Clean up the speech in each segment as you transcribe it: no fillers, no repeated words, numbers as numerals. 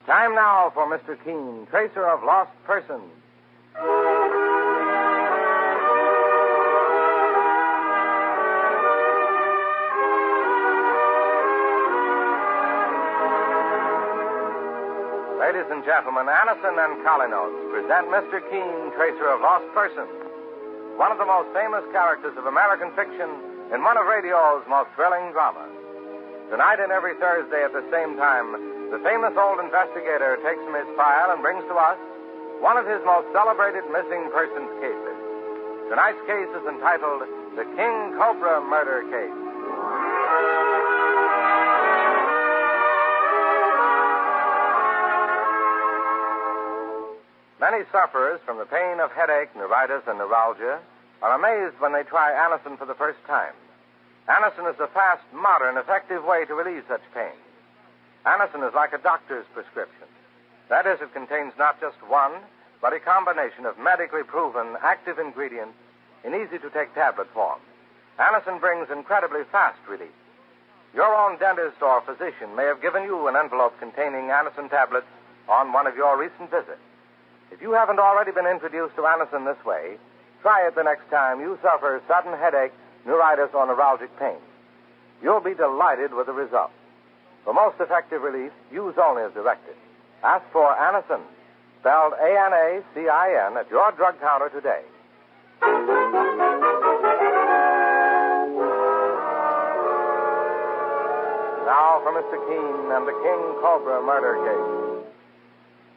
Time now for Mr. Keene, tracer of lost persons. Ladies and gentlemen, Anison and Collinos present Mr. Keene, tracer of lost persons, one of the most famous characters of American fiction in one of radio's most thrilling dramas. Tonight and every Thursday at the same time, the famous old investigator takes from his file and brings to us one of his most celebrated missing persons cases. Tonight's case is entitled The King Cobra Murder Case. Many sufferers from the pain of headache, neuritis, and neuralgia are amazed when they try Anison for the first time. Anison is a fast, modern, effective way to relieve such pain. Anison is like a doctor's prescription. That is, it contains not just one, but a combination of medically proven active ingredients in easy-to-take tablet form. Anison brings incredibly fast relief. Your own dentist or physician may have given you an envelope containing Anison tablets on one of your recent visits. If you haven't already been introduced to Anison this way, try it the next time you suffer sudden headache, neuritis, or neuralgic pain. You'll be delighted with the result. For most effective relief, use only as directed. Ask for Anison, spelled A-N-A-C-I-N, at your drug counter today. Now for Mr. Keene and the King Cobra murder case.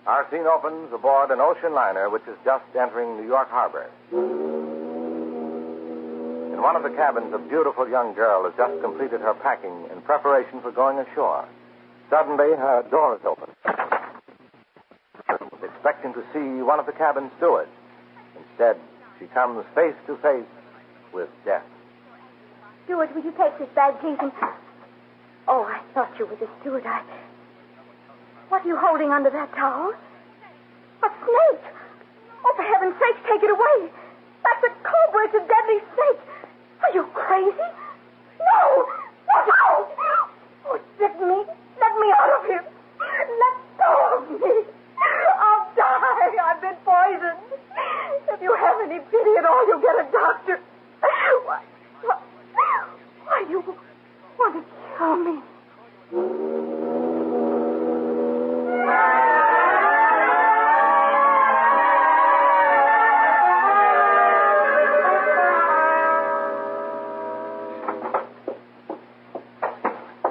Our scene opens aboard an ocean liner which is just entering New York Harbor. In one of the cabins, a beautiful young girl has just completed her packing in preparation for going ashore. Suddenly, her door is opened. Expecting to see one of the cabin stewards. Instead, she comes face to face with death. Steward, will you take this bag, please? Oh, I thought you were the steward. What are you holding under that towel? A snake. Oh, for heaven's sake, take it away. That's a cobra. It's a deadly snake. Are you crazy? No! No! Oh, it's bitten me. Let me out of here. Let go of me. I'll die. I've been poisoned. If you have any pity at all, you'll get a doctor. Why do you want to kill me?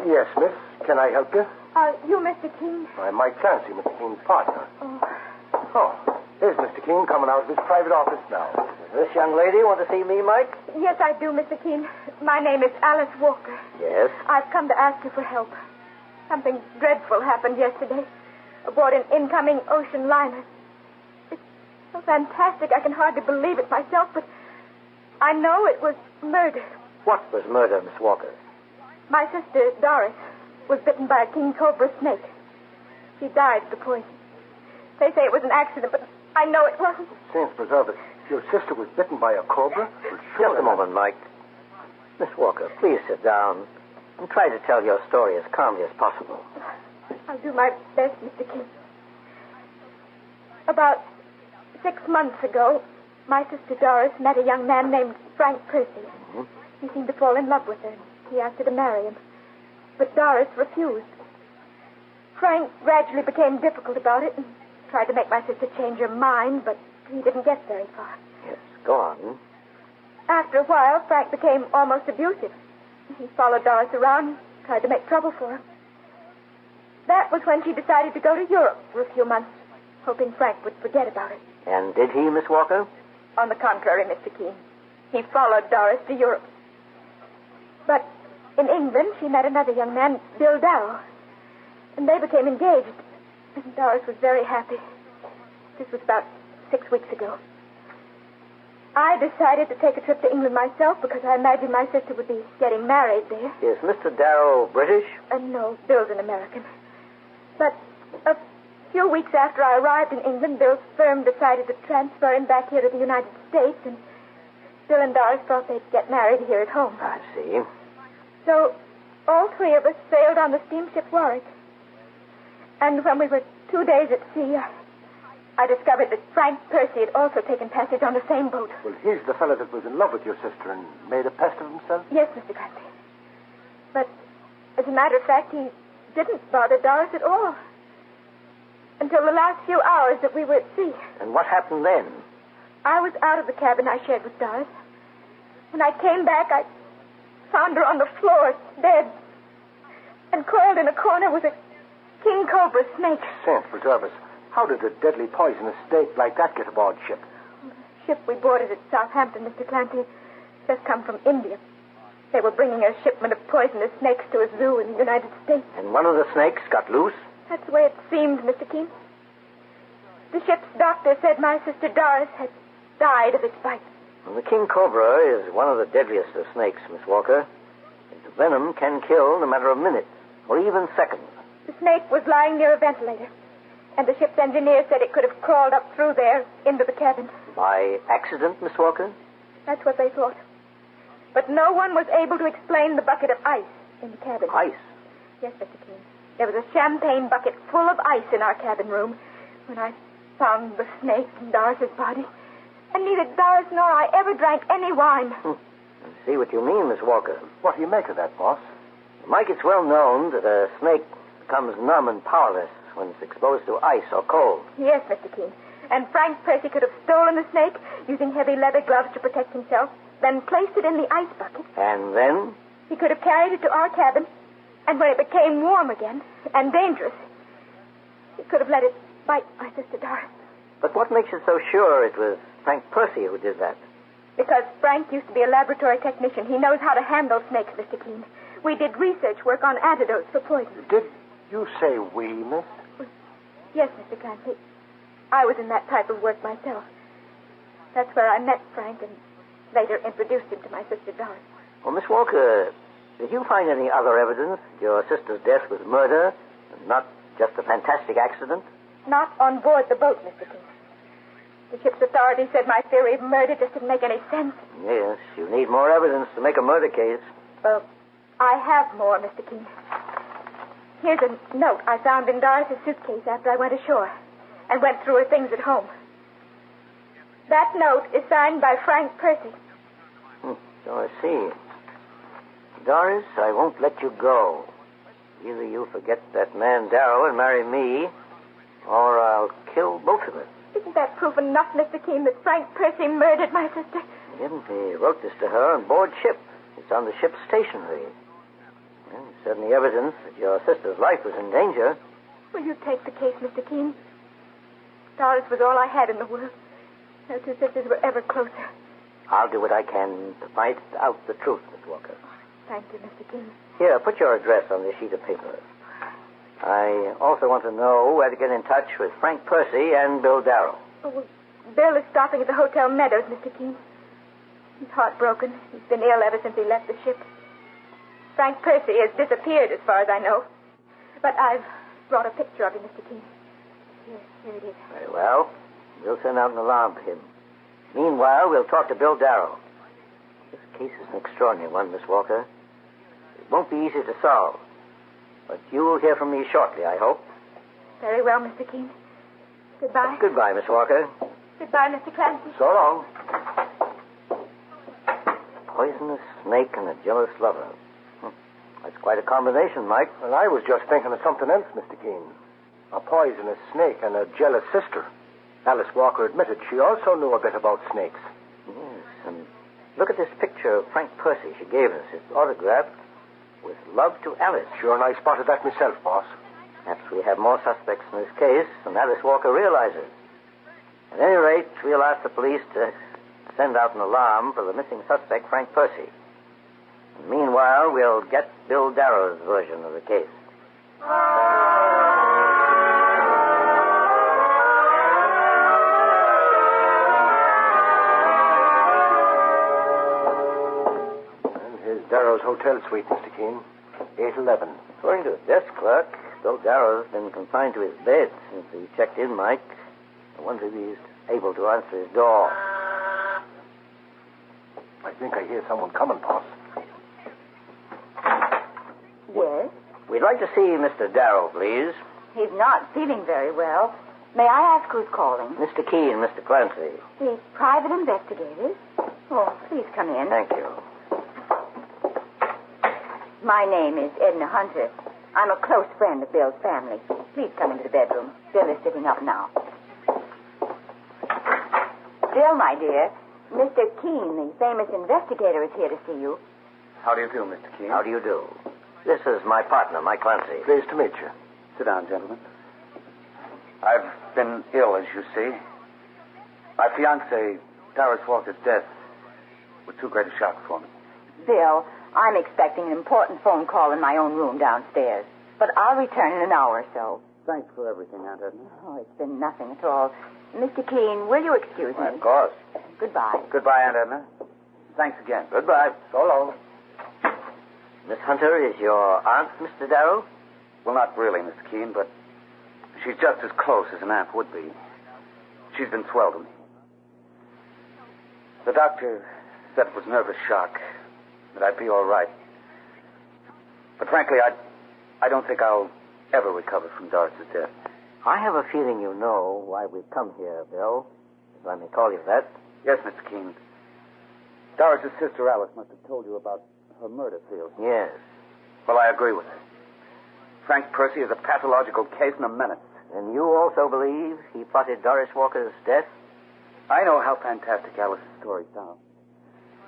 Yes, miss. Can I help you? You, Mr. Keene? I'm Mike Clancy, Mr. Keene's partner. Oh, here's Mr. Keene coming out of his private office now. Does this young lady want to see me, Mike? yes, I do, Mr. Keene. My name is Alice Walker. Yes. I've come to ask you for help. Something dreadful happened yesterday aboard an incoming ocean liner. It's so fantastic I can hardly believe it myself, but I know it was murder. What was murder, Miss Walker? My sister, Doris, was bitten by a king cobra snake. She died of the poison. They say it was an accident, but I know it wasn't. Saints preserve it. Your sister was bitten by a cobra? Just a moment, Mike. Miss Walker, please sit down and try to tell your story as calmly as possible. I'll do my best, Mr. King. About 6 months ago, my sister Doris met a young man named Frank Percy. Mm-hmm. He seemed to fall in love with her. He asked her to marry him. But Doris refused. Frank gradually became difficult about it and tried to make my sister change her mind, but he didn't get very far. Yes, go on. After a while, Frank became almost abusive. He followed Doris around and tried to make trouble for her. That was when she decided to go to Europe for a few months, hoping Frank would forget about it. And did he, Miss Walker? On the contrary, Mr. Keene. He followed Doris to Europe. But in England, she met another young man, Bill Darrow. And they became engaged. And Doris was very happy. This was about 6 weeks ago. I decided to take a trip to England myself because I imagined my sister would be getting married there. Is Mr. Darrow British? No, Bill's an American. But a few weeks after I arrived in England, Bill's firm decided to transfer him back here to the United States, and Bill and Doris thought they'd get married here at home. I see. So all three of us sailed on the steamship Warwick. And when we were 2 days at sea, I discovered that Frank Percy had also taken passage on the same boat. Well, he's the fellow that was in love with your sister and made a pest of himself? Yes, Mr. Clancy. But, as a matter of fact, he didn't bother Doris at all. Until the last few hours that we were at sea. And what happened then? I was out of the cabin I shared with Doris. When I came back, I found her on the floor, dead. And coiled in a corner was a king cobra snake. Saint preserve us. How did a deadly poisonous snake like that get aboard ship? The ship we boarded at Southampton, Mr. Clancy, just come from India. They were bringing a shipment of poisonous snakes to a zoo in the United States. And one of the snakes got loose? That's the way it seemed, Mr. Keene. The ship's doctor said my sister Doris had died of its bite. Well, the king cobra is one of the deadliest of snakes, Miss Walker. Its venom can kill in a matter of minutes, or even seconds. The snake was lying near a ventilator, and the ship's engineer said it could have crawled up through there into the cabin. By accident, Miss Walker? That's what they thought. But no one was able to explain the bucket of ice in the cabin. Ice? Yes, Mr. Keene. There was a champagne bucket full of ice in our cabin room when I found the snake in Doris's body. And neither Doris nor I ever drank any wine. I see what you mean, Miss Walker. What do you make of that, boss? Mike, it's well known that a snake becomes numb and powerless when it's exposed to ice or cold. Yes, Mr. Keene. And Frank Percy could have stolen the snake using heavy leather gloves to protect himself, then placed it in the ice bucket. And then? He could have carried it to our cabin, and when it became warm again and dangerous, he could have let it bite my sister Doris. But what makes you so sure it was Frank Percy who did that? Because Frank used to be a laboratory technician. He knows how to handle snakes, Mr. Keene. We did research work on antidotes for poison. Did you say we, miss? Yes, Mr. Clancy. I was in that type of work myself. That's where I met Frank and later introduced him to my sister Doris. Well, Miss Walker, did you find any other evidence that your sister's death was murder and not just a fantastic accident? Not on board the boat, Mr. Keene. The ship's authorities said my theory of murder just didn't make any sense. Yes, you need more evidence to make a murder case. Well, I have more, Mr. Keene. Here's a note I found in Doris's suitcase after I went ashore and went through her things at home. That note is signed by Frank Percy. So I see. Doris, I won't let you go. Either you forget that man Darrow and marry me, or I'll kill both of us. Isn't that proof enough, Mr. Keene, that Frank Percy murdered my sister? He didn't. He wrote this to her on board ship. It's on the ship's stationery. Well, it's certainly evidence that your sister's life was in danger. Will you take the case, Mr. Keene? Doris was all I had in the world. Our two sisters were ever closer. I'll do what I can to find out the truth, Miss Walker. Thank you, Mr. Keene. Here, put your address on this sheet of paper. I also want to know where to get in touch with Frank Percy and Bill Darrow. Oh, well, Bill is stopping at the Hotel Meadows, Mr. Keene. He's heartbroken. He's been ill ever since he left the ship. Frank Percy has disappeared, as far as I know. But I've brought a picture of him, Mr. Keene. Here it is. Very well. We'll send out an alarm for him. Meanwhile, we'll talk to Bill Darrow. This case is an extraordinary one, Miss Walker. It won't be easy to solve. But you will hear from me shortly, I hope. Very well, Mr. Keene. Goodbye. Goodbye, Miss Walker. Goodbye, Mr. Clancy. So long. Poisonous snake and a jealous lover. That's quite a combination, Mike. Well, I was just thinking of something else, Mr. Keene. A poisonous snake and a jealous sister. Alice Walker admitted she also knew a bit about snakes. Yes, and look at this picture of Frank Percy she gave us. It's autographed with love to Alice. Sure, and I spotted that myself, boss. Perhaps we have more suspects in this case than Alice Walker realizes. At any rate, we'll ask the police to send out an alarm for the missing suspect, Frank Percy. And meanwhile, we'll get Bill Darrow's version of the case. Darrow's hotel suite, Mr. Keene. 811. According to the desk clerk, Bill Darrow's been confined to his bed since he checked in, Mike. I wonder if he's able to answer his door. I think I hear someone coming, boss. Yes? We'd like to see Mr. Darrow, please. He's not feeling very well. May I ask who's calling? Mr. Keene, Mr. Clancy. The private investigators. Oh, please come in. Thank you. My name is Edna Hunter. I'm a close friend of Bill's family. Please come into the bedroom. Bill is sitting up now. Bill, my dear, Mr. Keene, the famous investigator, is here to see you. How do you do, Mr. Keene? How do you do? This is my partner, Mike Clancy. Pleased to meet you. Sit down, gentlemen. I've been ill, as you see. My fiancée, Doris Walker's death, was too great a shock for me. Bill, I'm expecting an important phone call in my own room downstairs. But I'll return in an hour or so. Thanks for everything, Aunt Edna. Oh, it's been nothing at all. Mr. Keene, will you excuse me? Of course. Goodbye. Goodbye, Aunt Edna. Thanks again. Goodbye. So long. Miss Hunter is your aunt, Mr. Darrow? Well, not really, Mr. Keene, but she's just as close as an aunt would be. She's been swell to me. The doctor said it was nervous shock, that I'd be all right. But frankly, I don't think I'll ever recover from Doris's death. I have a feeling you know why we've come here, Bill, if I may call you that. Yes, Mr. Keene. Doris's sister Alice must have told you about her murder field. Yes. Well, I agree with her. Frank Percy is a pathological case and a menace. And you also believe he plotted Doris Walker's death? I know how fantastic Alice's story sounds.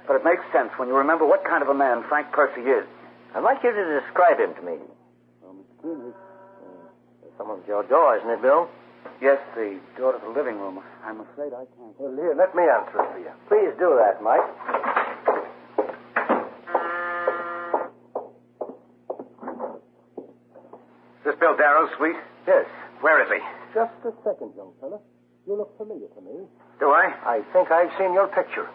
But it makes sense when you remember what kind of a man Frank Percy is. I'd like you to describe him to me. Well, Mr. Keene, There's someone at your door, isn't it, Bill? yes, the door to the living room. I'm afraid I can't. Well, here, let me answer it for you. Please do that, Mike. Is this Bill Darrow, sweet? Yes. Where is he? Just a second, young fella. You look familiar to me. Do I? I think I've seen your picture.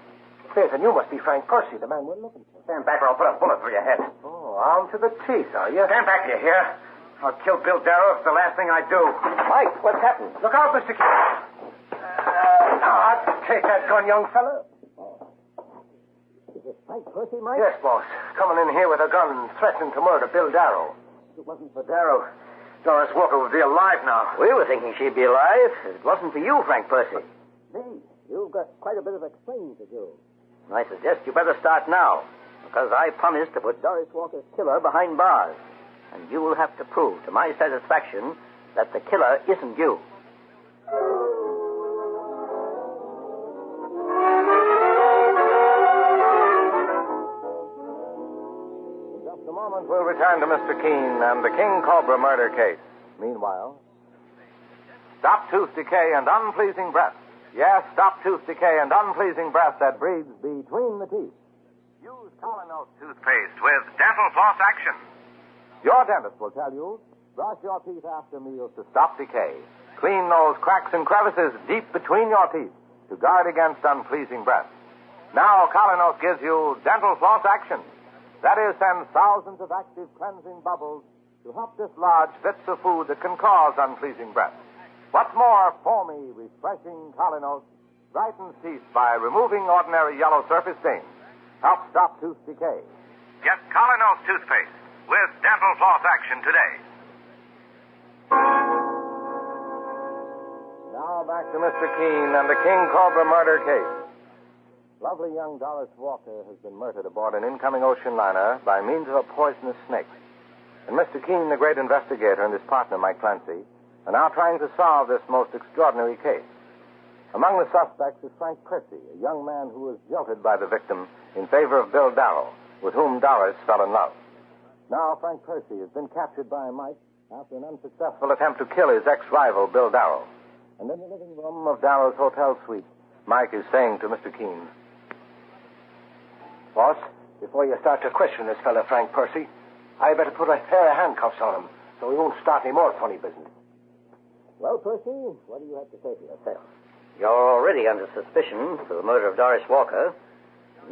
Faith, and you must be Frank Percy, the man we're looking for. Stand back or I'll put a bullet through your head. Oh, armed to the teeth, are you? Stand back, you hear? I'll kill Bill Darrow if it's the last thing I do. Mike, what's happened? Look out, Mr. Keene. Take that gun, young fella. Is it Frank Percy, Mike? Yes, boss. Coming in here with a gun and threatening to murder Bill Darrow. If it wasn't for Darrow, Doris Walker would be alive now. we were thinking she'd be alive. If it wasn't for you, Frank Percy. Me? You've got quite a bit of explaining to do. I suggest you better start now, because I promised to put Doris Walker's killer behind bars. And you will have to prove to my satisfaction that the killer isn't you. In just a moment, we'll return to Mr. Keene and the King Cobra murder case. Meanwhile, stop tooth decay and unpleasing breath. Yes, stop tooth decay and unpleasing breath that breathes between the teeth. Use Colonel's toothpaste with dental floss action. Your dentist will tell you, brush your teeth after meals to stop decay. Clean those cracks and crevices deep between your teeth to guard against unpleasing breath. Now, Colonos gives you dental floss action. That is, sends thousands of active cleansing bubbles to help dislodge bits of food that can cause unpleasing breath. What's more, foamy, refreshing Colonos brightens teeth by removing ordinary yellow surface stains. Helps stop tooth decay. Get Colonos toothpaste with dental floss action today. Now back to Mr. Keene and the King Cobra murder case. Lovely young Doris Walker has been murdered aboard an incoming ocean liner by means of a poisonous snake. And Mr. Keene, the great investigator, and his partner, Mike Clancy, are now trying to solve this most extraordinary case. Among the suspects is Frank Percy, a young man who was jilted by the victim in favor of Bill Darrow, with whom Doris fell in love. Now Frank Percy has been captured by Mike after an unsuccessful attempt to kill his ex-rival, Bill Darrow. And in the living room of Darrow's hotel suite, Mike is saying to Mr. Keene, Boss, before you start to question this fella, Frank Percy, I better put a pair of handcuffs on him so he won't start any more funny business. Well, Percy, what do you have to say for yourself? You're already under suspicion for the murder of Doris Walker.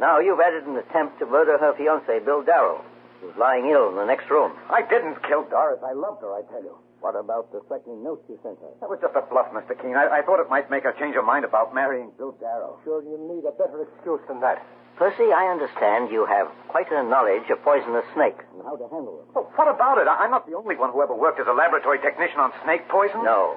Now you've added an attempt to murder her fiancé, Bill Darrow, who's lying ill in the next room. I didn't kill Doris. I loved her, I tell you. What about the threatening note you sent her? That was just a bluff, Mr. Keene. I thought it might make her change her mind about marrying Bill Darrow. Sure, you need a better excuse than that. Percy, I understand you have quite a knowledge of poisonous snakes and how to handle them. Well, what about it? I'm not the only one who ever worked as a laboratory technician on snake poison. No.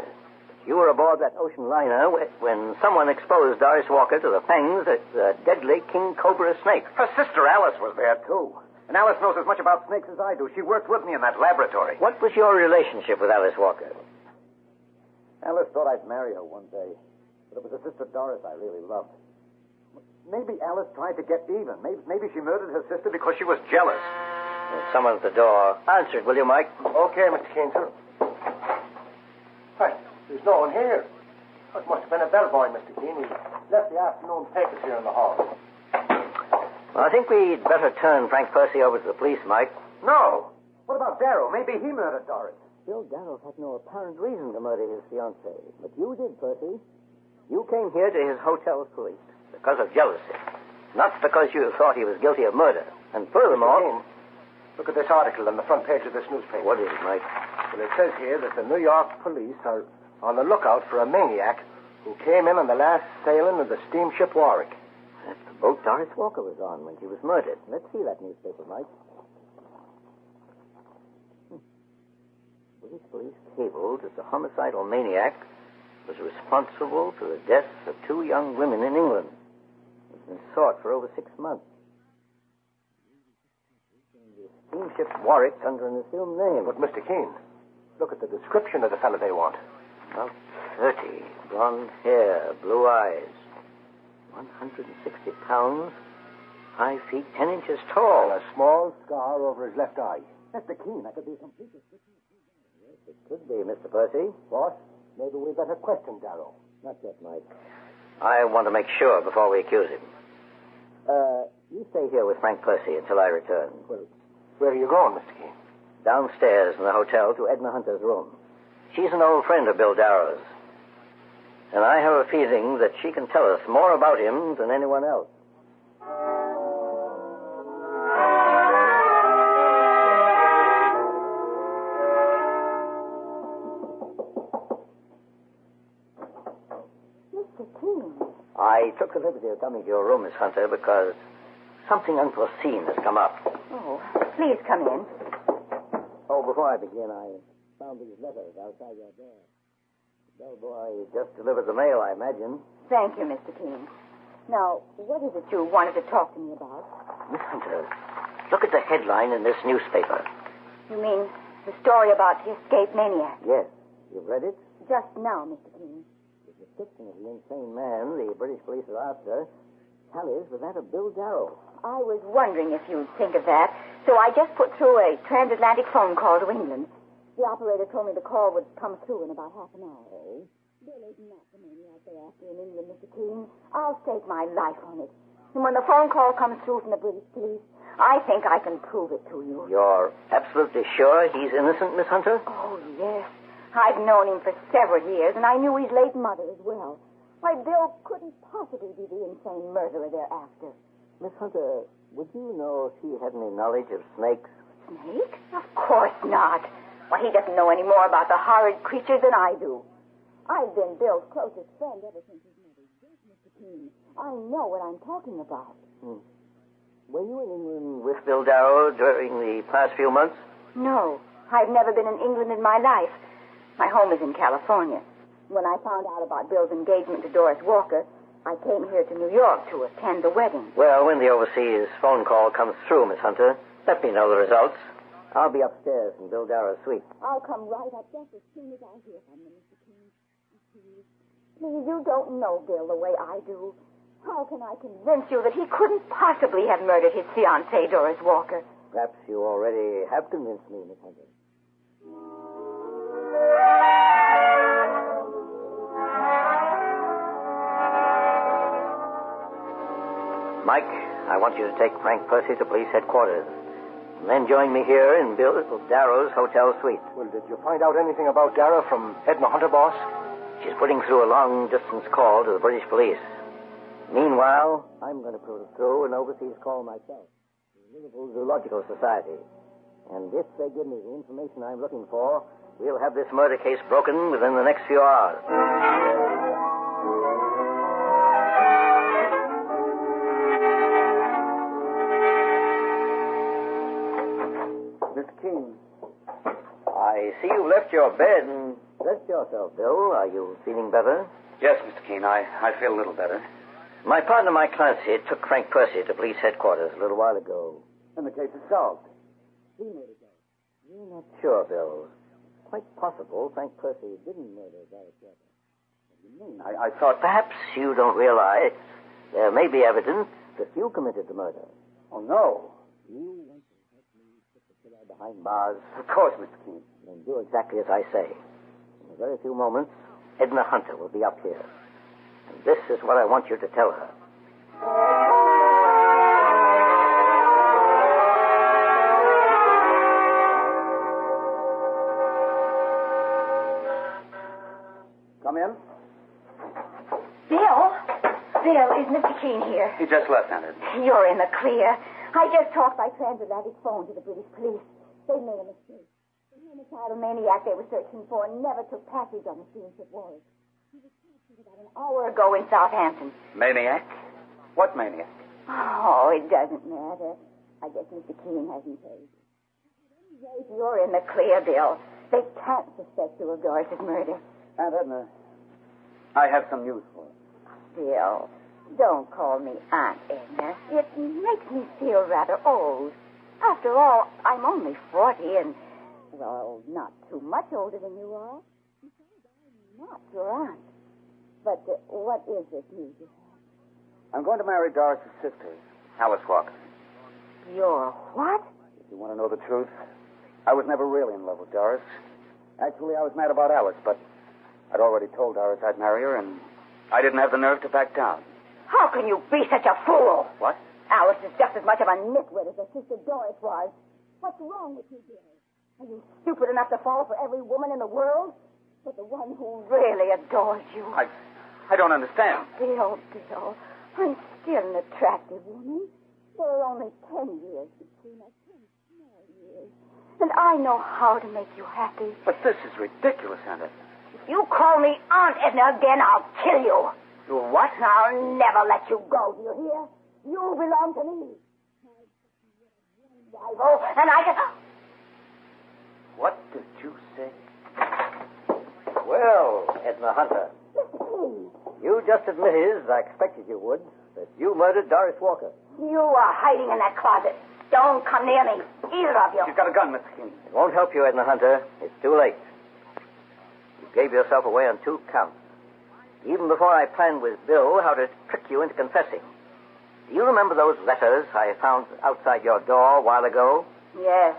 You were aboard that ocean liner when someone exposed Doris Walker to the fangs of the deadly King Cobra snake. Her sister Alice was there, too. And Alice knows as much about snakes as I do. She worked with me in that laboratory. What was your relationship with Alice Walker? Alice thought I'd marry her one day. But it was her sister Doris I really loved. Maybe Alice tried to get even. Maybe she murdered her sister because she was jealous. There's someone at the door. Answer it, will you, Mike? Okay, Mr. Keene, sir. Hi, there's no one here. It must have been a bellboy, Mr. Keene. He left the afternoon papers here in the hall. Well, I think we'd better turn Frank Percy over to the police, Mike. No. What about Darrow? Maybe he murdered Doris. Bill Darrow had no apparent reason to murder his fiancée. But you did, Percy. You came here to his hotel suite because of jealousy. Not because you thought he was guilty of murder. And furthermore... Mr. Keene, look at this article on the front page of this newspaper. What is it, Mike? Well, it says here that the New York police are on the lookout for a maniac who came in on the last sailing of the steamship Warwick. That's the boat Doris Walker was on when she was murdered. Let's see that newspaper, Mike. British police cabled that the homicidal maniac was responsible for the deaths of 2 young women in England. It's been sought for over 6 months. The steamship Warwick's under an assumed name. But, Mr. Keene, look at the description of the fellow they want. About 30, blonde hair, blue eyes, 160 pounds, 5 feet 10 inches tall. And a small scar over his left eye. Mr. Keene, that could be a complete description. Yes, it could be, Mr. Percy. Boss, maybe we better question Darrow. Not yet, Mike. I want to make sure before we accuse him. You stay here with Frank Percy until I return. Well, where are you going, Mr. Keene? Downstairs in the hotel to Edna Hunter's room. She's an old friend of Bill Darrow's. And I have a feeling that she can tell us more about him than anyone else. Mr. Keene. I took the liberty of coming to your room, Miss Hunter, because something unforeseen has come up. Oh, please come in. Oh, before I begin, I found these letters outside your door. The bellboy just delivered the mail, I imagine. Thank you, Mr. Keene. Now, what is it you wanted to talk to me about? Miss Hunter, look at the headline in this newspaper. You mean the story about the escaped maniac? Yes. You've read it? Just now, Mr. Keene. The description of the insane man the British police are after tallies with that of Bill Darrow. I was wondering if you'd think of that, so I just put through a transatlantic phone call to England. The operator told me the call would come through in about half an hour. Oh? Bill is not the maniac they're after in England, Mr. Keene. I'll stake my life on it. And when the phone call comes through from the British police, I think I can prove it to you. You're absolutely sure he's innocent, Miss Hunter? Oh, yes. I've known him for several years, and I knew his late mother as well. Why, Bill couldn't possibly be the insane murderer they're after. Miss Hunter, would you know if he had any knowledge of snakes? Snake? Of course not. Why, he doesn't know any more about the horrid creatures than I do. I've been Bill's closest friend ever since his mother's death, Mr. Keene. I know what I'm talking about. Were you in England with Bill Darrow during the past few months? No, I've never been in England in my life. My home is in California. When I found out about Bill's engagement to Doris Walker, I came here to New York to attend the wedding. Well, when the overseas phone call comes through, Miss Hunter, let me know the results. I'll be upstairs in Bill Darrow's suite. I'll come right up just as soon as I hear from him, Mr. Keene. Please, you don't know Bill the way I do. How can I convince you that he couldn't possibly have murdered his fiancée, Doris Walker? Perhaps you already have convinced me, Miss Hunter. Mike, I want you to take Frank Percy to police headquarters. And then join me here in Bill Darrow's hotel suite. Well, did you find out anything about Darrow from Edna Hunter, boss? She's putting through a long-distance call to the British police. Meanwhile, I'm going to put through an overseas call myself to the Liverpool Zoological Society. And if they give me the information I'm looking for, We'll have this murder case broken within the next few hours. Miss Keene. I see you left your bed and dressed yourself, Bill. Are you feeling better? Yes, Mr. Keene, I feel a little better. My partner, Mike Clancy, took Frank Percy to police headquarters a little while ago. And the case is solved. You're not sure, Bill. Quite possible Frank Percy didn't murder Doris Walker. What do you mean? I thought... Perhaps you don't realize there may be evidence that you committed the murder. Oh, no. You want to help me put the killer behind bars? Of course, Mr. Keene. Then do exactly as I say. In a very few moments, Edna Hunter will be up here. And this is what I want you to tell her. Come in. Bill? Bill, is Mr. Keene here? He just left, Aunt Edna. You're in the clear. I just talked by transatlantic phone to the British police. They made a mistake. The homicidal maniac they were searching for never took passage on the scene at Warwick. He was captured about an hour ago in Southampton. Maniac? What maniac? Oh, it doesn't matter. I guess Mr. Keene hasn't paid. At any rate, you're in the clear, Bill. They can't suspect you of Doris's murder. Aunt Edna, I have some news for you. Bill, don't call me Aunt Edna. It makes me feel rather old. After all, I'm only 40 and, well, not too much older than you are. Besides, I'm not your aunt. But what is this news you have? I'm going to marry Doris' sister, Alice Walker. Your what? If you want to know the truth, I was never really in love with Doris. Actually, I was mad about Alice, but I'd already told Doris I'd marry her, and I didn't have the nerve to back down. How can you be such a fool? What? Alice is just as much of a nitwit as her sister Doris was. What's wrong with you, Bill? Are you stupid enough to fall for every woman in the world? But the one who really adores you. I don't understand. Bill, I'm still an attractive woman. There are only 10 years between us. 10 small years. And I know how to make you happy. But this is ridiculous, Aunt Edna. If you call me Aunt Edna again, I'll kill you. You what? I'll never let you go, do you hear? You belong to me. Rival, and I can... What did you say? Well, Edna Hunter, Mr. Keene, you just admitted, as I expected you would, that you murdered Doris Walker. you are hiding in that closet. Don't come near me, either of you. She's got a gun, Mr. Keene. It won't help you, Edna Hunter. It's too late. You gave yourself away on 2 counts. Even before I planned with Bill how to trick you into confessing. Do you remember those letters I found outside your door a while ago? Yes,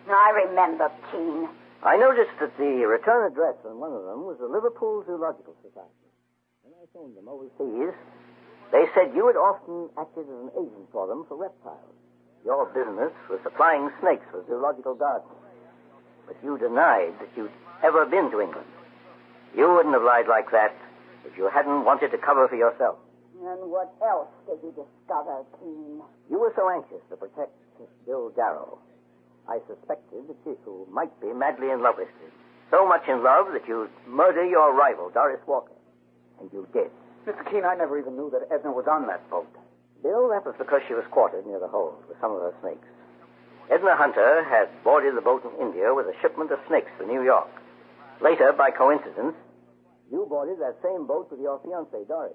I remember, Keene. I noticed that the return address on one of them was the Liverpool Zoological Society. When I phoned them overseas, they said you had often acted as an agent for them for reptiles. Your business was supplying snakes for zoological gardens. But you denied that you'd ever been to England. You wouldn't have lied like that if you hadn't wanted to cover for yourself. And what else did you discover, Keene? You were so anxious to protect Bill Darrow. I suspected that you might be madly in love with him. So much in love that you'd murder your rival, Doris Walker. And you did. Mr. Keene, I never even knew that Edna was on that boat. Bill, that was because she was quartered near the hold with some of her snakes. Edna Hunter had boarded the boat in India with a shipment of snakes for New York. Later, by coincidence, you boarded that same boat with your fiancée, Doris.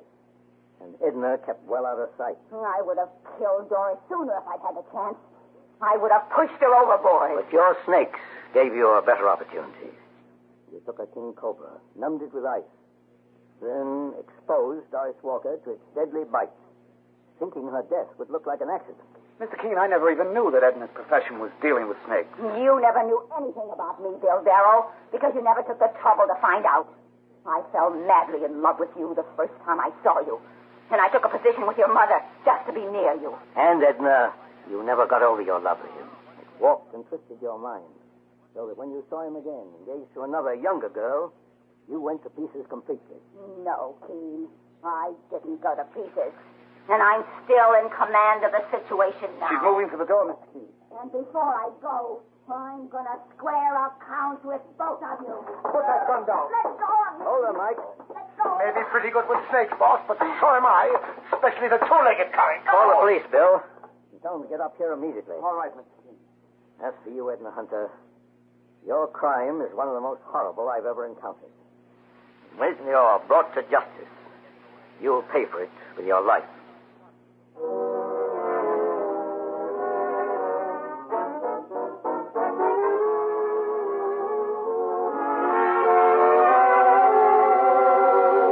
And Edna kept well out of sight. I would have killed Doris sooner if I'd had the chance. I would have pushed her overboard. But your snakes gave you a better opportunity. You took a king cobra, numbed it with ice, then exposed Doris Walker to its deadly bite, thinking her death would look like an accident. Mr. Keene, I never even knew that Edna's profession was dealing with snakes. You never knew anything about me, Bill Darrow, because you never took the trouble to find out. I fell madly in love with you the first time I saw you. And I took a position with your mother just to be near you. And, Edna, you never got over your love for him. It warped and twisted your mind, so that when you saw him again, engaged to another younger girl, you went to pieces completely. No, Keene, I didn't go to pieces. And I'm still in command of the situation now. She's moving to the door, Mr. Keene. And before I go, I'm gonna square accounts with both of you. Put that gun down. Let go of me. Hold on, Mike. Let go. May be pretty good with snakes, boss, but so am I. Especially the two-legged kind. Call the police, Bill. And tell them to get up here immediately. All right, Mr. King. As for you, Edna Hunter, your crime is one of the most horrible I've ever encountered. When you're brought to justice, you'll pay for it with your life.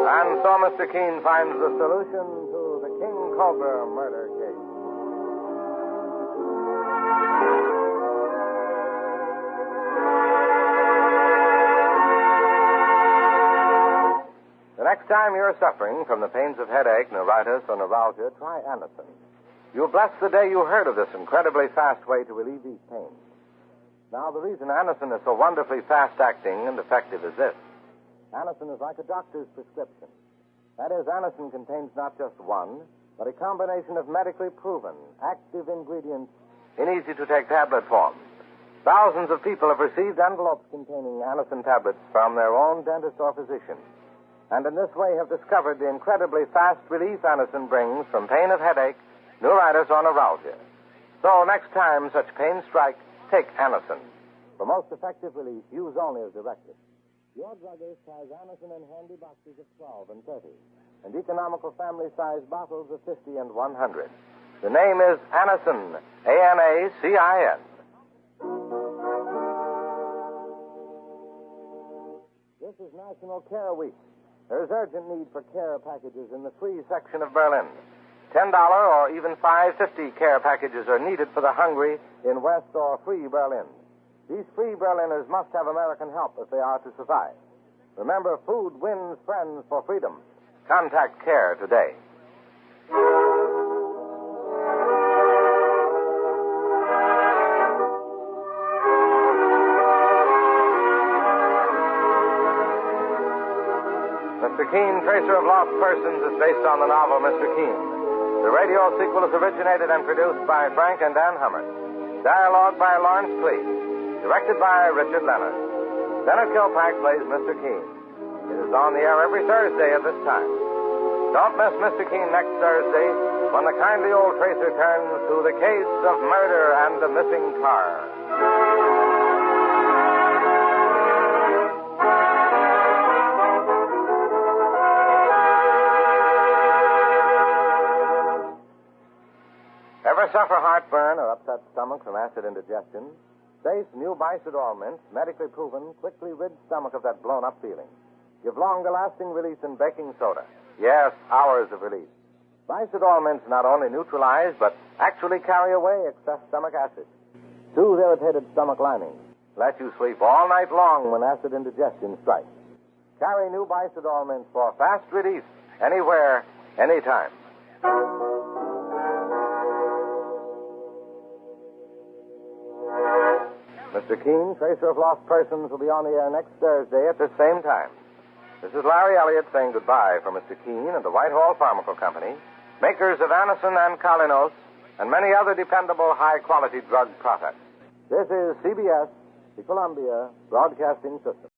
And so Mr. Keene finds the solution to the King Cobra murder case. The next time you're suffering from the pains of headache, neuritis, or neuralgia, try Anacin. You'll bless the day you heard of this incredibly fast way to relieve these pains. Now, the reason Anacin is so wonderfully fast-acting and effective is this. Anacin is like a doctor's prescription. That is, Anacin contains not just one, but a combination of medically proven, active ingredients in easy-to-take tablet form. Thousands of people have received envelopes containing Anacin tablets from their own dentist or physician, and in this way have discovered the incredibly fast relief Anacin brings from pain of headache, neuritis, or neuralgia. So next time such pains strike, take Anacin. For most effective relief, use only as directed. Your druggist has Anacin in handy boxes of 12 and 30, and economical family-sized bottles of 50 and 100. The name is Anacin, A-N-A-C-I-N. This is National Care Week. There's urgent need for care packages in the free section of Berlin. $10 or even $5.50 care packages are needed for the hungry in West or Free Berlin. These free Berliners must have American help if they are to survive. Remember, food wins friends for freedom. Contact CARE today. Mr. Keene, Tracer of Lost Persons, is based on the novel Mr. Keene. The radio sequel is originated and produced by Frank and Dan Hummert. Dialogue by Lawrence Clee. Directed by Richard Leonard. Leonard Kilpack plays Mr. Keene. It is on the air every Thursday at this time. Don't miss Mr. Keene next Thursday when the kindly old tracer turns to the case of murder and the missing car. Ever suffer heartburn or upset stomach from acid indigestion? Safe new Bicidol mints, medically proven, quickly rid stomach of that blown-up feeling. Give longer-lasting relief than baking soda. Yes, hours of relief. Bicidol mints not only neutralize, but actually carry away excess stomach acid. Soothe irritated stomach linings. Let you sleep all night long when acid indigestion strikes. Carry new Bicidol mints for fast relief, anywhere, anytime. Mr. Keene, Tracer of Lost Persons, will be on the air next Thursday at the same time. This is Larry Elliott saying goodbye for Mr. Keene and the Whitehall Pharmacal Company, makers of Anacin and Colinos, and many other dependable high-quality drug products. This is CBS, the Columbia Broadcasting System.